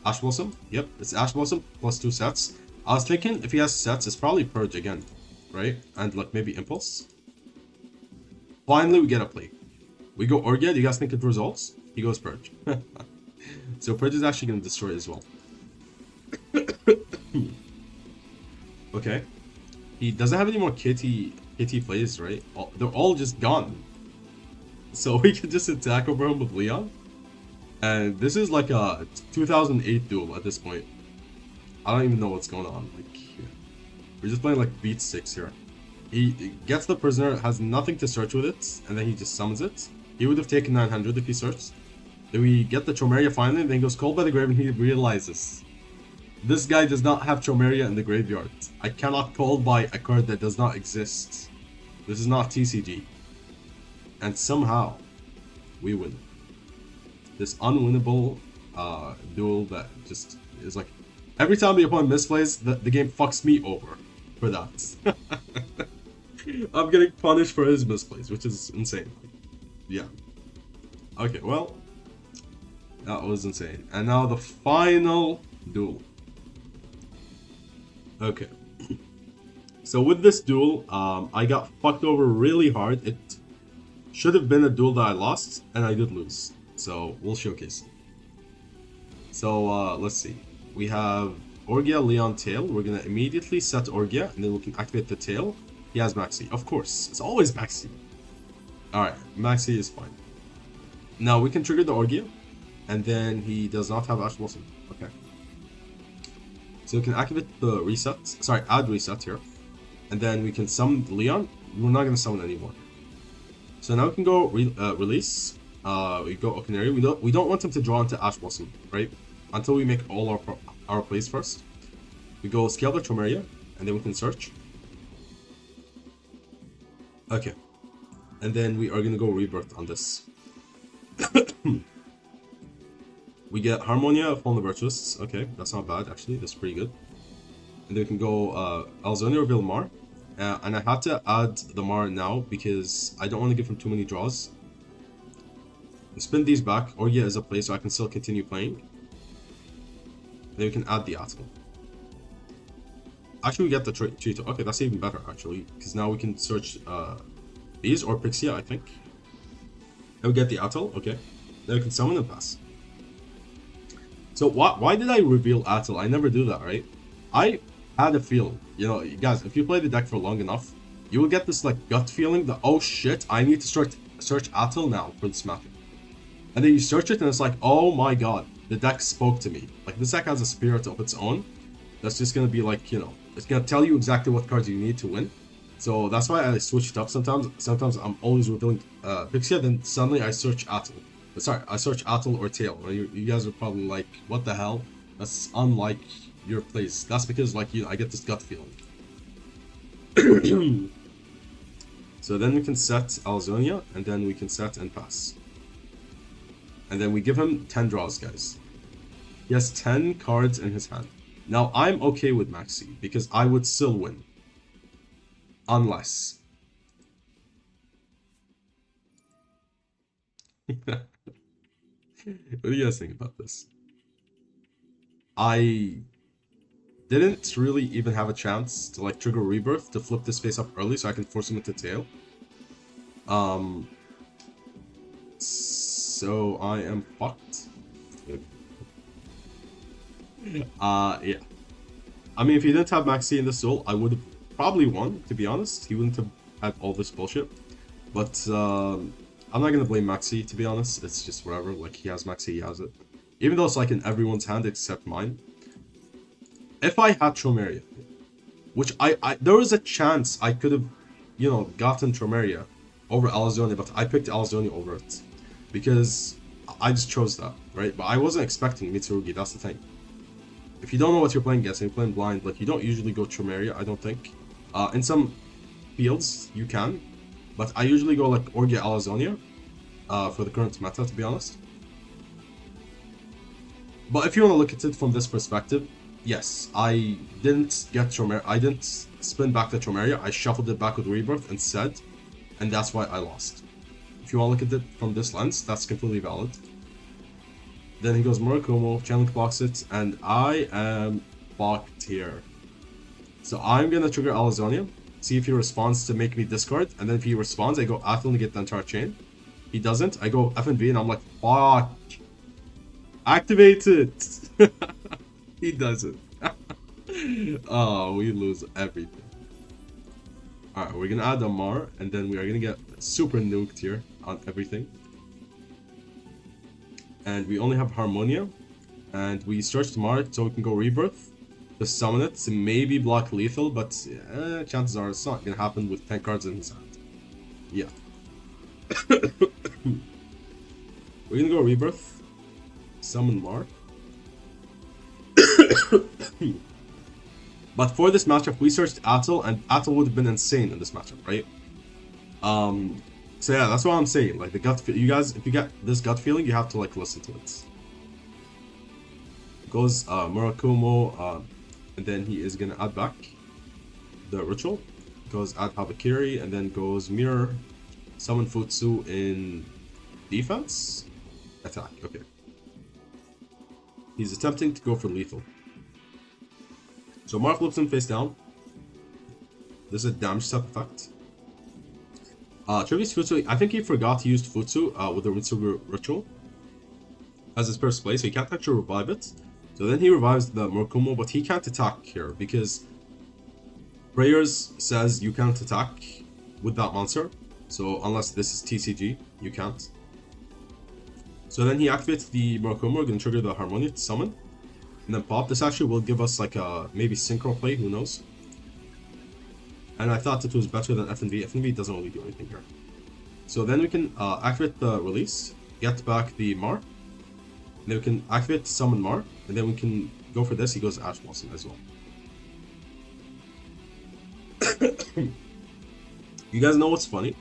Ash Blossom. Yep, it's Ash Blossom plus 2 sets. I was thinking if he has sets, it's probably Purge again, right? And like maybe Impulse. Finally, we get a play. We go Orgia. Do you guys think it results? He goes Purge. So Purge is actually gonna destroy it as well. Okay. He doesn't have any more KT plays, right? They're all just gone. So we can just attack over him with Leon. And this is like a 2008 duel at this point. I don't even know what's going on. Like, we're just playing like beat 6 here. He gets the prisoner, has nothing to search with it, and then he just summons it. He would have taken 900 if he searched. Then we get the Chomeria finally, and then he goes Cold by the Grave, and he realizes this guy does not have Chomeria in the graveyard. I cannot Cold by a card that does not exist. This is not TCG. And somehow, we win. This unwinnable duel that just is like... Every time the opponent misplays, the game fucks me over for that. I'm getting punished for his misplays, which is insane. Yeah. Okay, well... That was insane. And now the final duel. Okay. So with this duel, I got fucked over really hard. It should have been a duel that I lost, and I did lose. So we'll showcase it. So let's see. We have Orgia, Leon, Tail. We're gonna immediately set Orgia, and then we can activate the Tail. He has Maxi. Of course. It's always Maxi. Alright, Maxi is fine. Now we can trigger the Orgia, and then he does not have Ash Blossom. Okay. So we can activate the reset. Sorry, add reset here. And then we can summon Leon. We're not going to summon anymore. So now we can go release. We go Okaneri. We don't want him to draw into Ash Blossom, right? Until we make all our plays first. We go scale the Chomeria, and then we can search. Okay. And then we are going to go Rebirth on this. We get Harmonia, Fallen Virtuous. Okay, that's not bad actually. That's pretty good. And then we can go Alzonia or Vilmar. And I had to add the Mar now because I don't want to give him too many draws. We spin these back. Orgia is a play, so I can still continue playing. And then we can add the Atom. Actually, we get the Cheeto. Okay, that's even better actually, because now we can search these or Pixia, I think. And we get the Atal. Okay, then we can summon and pass. So why did I reveal Atal? I never do that, right? I had a feeling, you know, guys, if you play the deck for long enough, you will get this like gut feeling that, oh shit, I need to search Atal now for this matchup. And then you search it and it's like, oh my god, the deck spoke to me. Like this deck has a spirit of its own. That's just gonna be like, you know, it's gonna tell you exactly what cards you need to win. So that's why I switch it up sometimes. Sometimes I'm always revealing Pixia, then suddenly I search Atal. Sorry, I search Atal or Tail. You guys are probably like, what the hell? That's unlike your plays. That's because, like, I get this gut feeling. So then we can set Alzonia, and then we can set and pass. And then we give him 10 draws, guys. He has 10 cards in his hand. Now, I'm okay with Maxi, because I would still win. Unless... What do you guys think about this? I didn't really even have a chance to like trigger Rebirth to flip this face up early so I can force him into Tail. So I am fucked. Yeah. I mean, if he didn't have Maxi in this duel, I would have probably won, to be honest. He wouldn't have had all this bullshit. But I'm not gonna blame Maxi, to be honest. It's just whatever. Like, he has Maxi, he has it. Even though it's like in everyone's hand except mine. If I had Chomeria, which there was a chance I could have, you know, gotten Chomeria over Alzonia, but I picked Alzonia over it. Because I just chose that, right? But I wasn't expecting Mitsurugi, that's the thing. If you don't know what you're playing against and you're playing blind, like, you don't usually go Chomeria, I don't think. In some fields, you can. But I usually go like Orgia Alzonia for the current meta, to be honest. But if you want to look at it from this perspective, yes, I didn't get Chomeria. I didn't spin back the Chomeria. I shuffled it back with Rebirth instead, and that's why I lost. If you want to look at it from this lens, that's completely valid. Then he goes Murakumo, Challenge blocks it, and I am fucked here. So I'm gonna trigger Alzonia. See if he responds to make me discard, and then if he responds, I go Athel to get the entire chain. He doesn't, I go FNV, and I'm like, fuck. Activate it! He doesn't. Oh, we lose everything. Alright, we're gonna add a Mar, and then we are gonna get super nuked here on everything. And we only have Harmonia, and we searched Mar so we can go Rebirth to summon it to maybe block lethal, but chances are it's not gonna happen with 10 cards in his hand. Yeah. We're gonna go Rebirth, summon Mar. But for this matchup, we searched Atl, and Atl would have been insane in this matchup, right? So yeah, that's what I'm saying. Like the gut, you guys, if you get this gut feeling, you have to like listen to it. Goes Murakumo, and then he is gonna add back the ritual. Goes add Habakiri, and then goes Mirror, summon Futsu in defense, attack. Okay. He's attempting to go for lethal. So Mark flips him face down. This is a damage step effect. Tributes Futsu, I think he forgot to use Futsu with the Mitsurugi ritual as his first play, so he can't actually revive it. So then he revives the Murakumo, but he can't attack here because Prayers says you can't attack with that monster. So unless this is TCG, you can't. So then he activates the Murakumo, we're going to trigger the Harmonia to summon. And then pop. This actually will give us like a maybe synchro play, who knows. And I thought it was better than FNV. FNV doesn't really do anything here. So then we can activate the release, get back the Mar. And then we can activate summon Mar. And then we can go for this, he goes Ash Blossom as well. You guys know what's funny?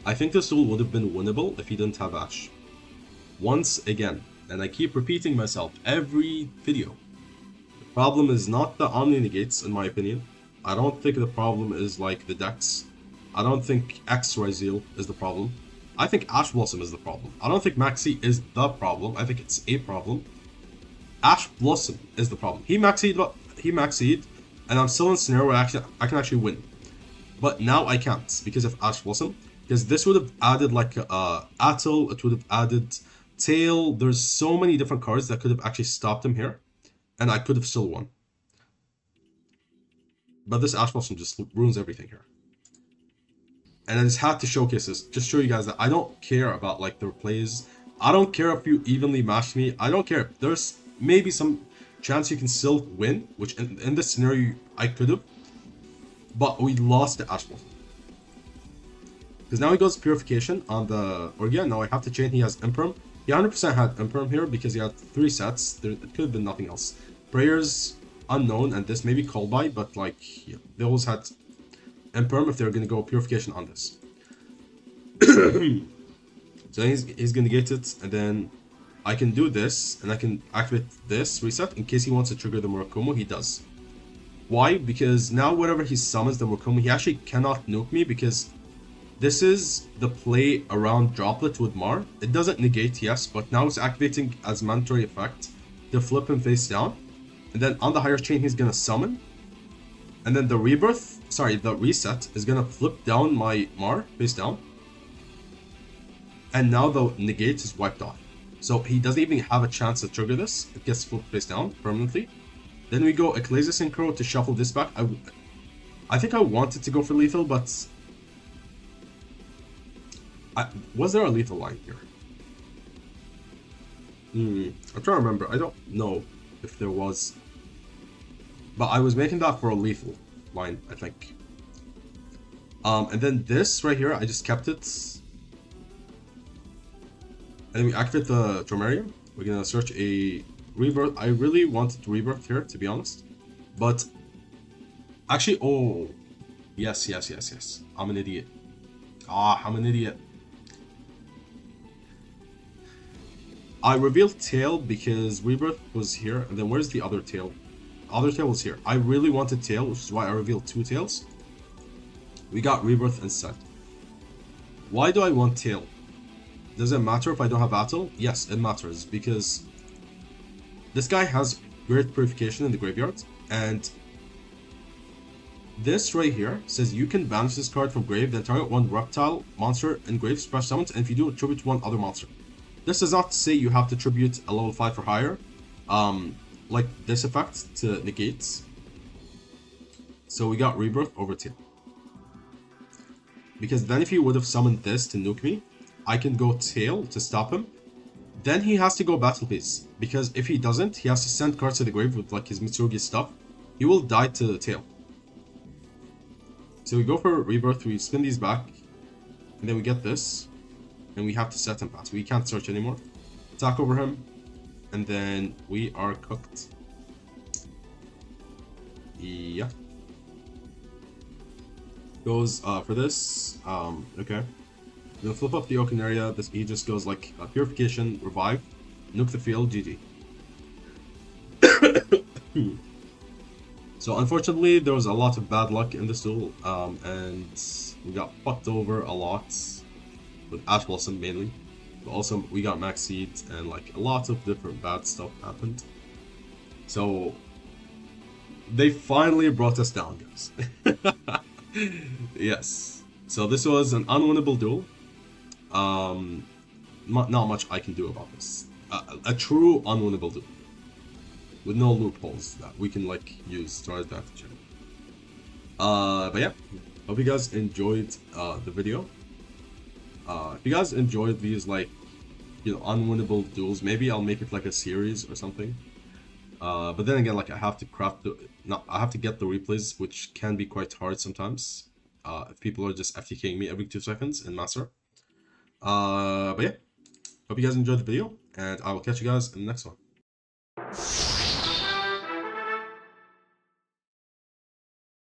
I think this duel would have been winnable if he didn't have Ash. Once again, and I keep repeating myself every video, the problem is not the Omni Negates, in my opinion. I don't think the problem is like the decks. I don't think X-Ray is the problem. I think Ash Blossom is the problem. I don't think Maxi is the problem. I think it's a problem. Ash Blossom is the problem. He Maxied, and I'm still in a scenario where I can actually win. But now I can't because of Ash Blossom. Because this would have added like Atl, it would have added Tail. There's so many different cards that could have actually stopped him here. And I could have still won. But this Ash Blossom just ruins everything here. And I just had to showcase this, just show you guys that I don't care about like the plays. I don't care if you evenly match me. I don't care. There's maybe some chance you can still win, which in this scenario I could have. But we lost the Ash Blossom. Because now he goes Purification on the Orgia. Now I have to chain. He has Imperm. He 100% had Imperm here because he had 3 sets. It could have been nothing else. Prayers unknown, and this maybe call by, but like yeah, they always had Imperm if they're gonna go Purification on this. So he's gonna get it, and then I can do this, and I can activate this reset in case he wants to trigger the Murakumo. He does. Why? Because now whenever he summons the Murakumo, he actually cannot nuke me because this is the play around Droplet with Mar. It doesn't negate, yes, but now it's activating as mandatory effect to flip him face down. And then on the higher chain, he's gonna summon. And then the the reset is gonna flip down my Mar face down. And now the negate is wiped off. So he doesn't even have a chance to trigger this. It gets flipped face down permanently. Then we go Ecclesia Synchro to shuffle this back. I think I wanted to go for lethal, but was there a lethal line here? I'm trying to remember. I don't know if there was. But I was making that for a lethal line, I think. And then this right here, I just kept it. And then we activate the Dromeria. We're gonna search a Rebirth. I really wanted to Rebirth here, to be honest. But actually, oh, yes. I'm an idiot. I'm an idiot. I revealed Tail because Rebirth was here, and then where's the other Tail? Other Tail was here. I really wanted Tail, which is why I revealed 2 Tails. We got Rebirth instead. Why do I want Tail? Does it matter if I don't have Atl? Yes, it matters, because this guy has Great Purification in the graveyard, and this right here says you can banish this card from grave, then target 1 reptile monster in grave, splash summons, and if you do, attribute to 1 other monster. This does not say you have to tribute a level 5 or higher, like this effect to negate. So we got Rebirth over Tail. Because then if he would have summoned this to nuke me, I can go Tail to stop him. Then he has to go Battle Phase, because if he doesn't, he has to send cards to the grave with like his Mitsurugi stuff. He will die to Tail. So we go for Rebirth, we spin these back, and then we get this, and we have to set him pass. We can't search anymore. Attack over him, and then we are cooked. Yeah. Goes for this. Okay. Then flip up the Oaken area. This he just goes like Purification, Revive, nuke the field, GG. So unfortunately, there was a lot of bad luck in this duel, and we got fucked over a lot with Ash Blossom mainly. But also we got Max Seed, and like a lot of different bad stuff happened. So they finally brought us down, guys. Yes. So this was an unwinnable duel. Not much I can do about this. A true unwinnable duel. With no loopholes that we can like use to our advantage. But yeah, hope you guys enjoyed the video. If you guys enjoyed these like, you know, unwinnable duels, maybe I'll make it like a series or something. But then again, like I have to I have to get the replays, which can be quite hard sometimes. If people are just FTKing me every 2 seconds in Master. But yeah, hope you guys enjoyed the video, and I will catch you guys in the next one.